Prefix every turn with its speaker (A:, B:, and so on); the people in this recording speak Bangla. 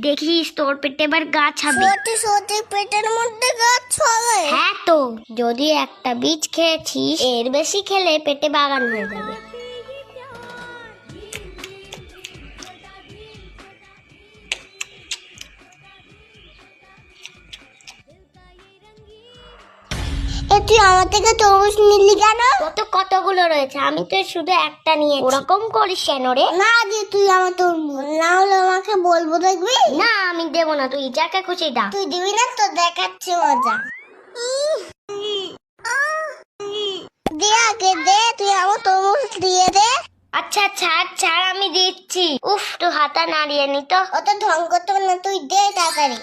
A: দেখিস তোর পেটে এবার গাছ হবে।
B: সত্যি সত্যি পেটের মধ্যে গাছ হবে?
A: হ্যাঁ তো, যদি একটা বীজ খেয়েছিস, এর বেশি খেলে পেটে বাগান হয়ে যাবে।
B: তুই আমার থেকে তরমুজ নিলি কেন?
A: কত কতগুলো রয়েছে, আমি তো শুধু একটা নিয়ে। ওরকম করিস কেন রে?
B: না যে তুই আমার তরমুজ না হলে আমাকে বলবো, দেখবি?
A: না আমি দেবো না, তুই যাকে খুশি ডাক।
B: তুই দিবি না তো দেখাচ্ছি মজা। দে আগে দে, তুই আমার তরমুজ দিয়ে দে।
A: আচ্ছা ছাড় ছাড়, আমি দিচ্ছি। উফ, তুই হাতা নাড়িয়ে নি তো।
B: অত ঢং করতে হবে না, তুই দে তাড়াতাড়ি।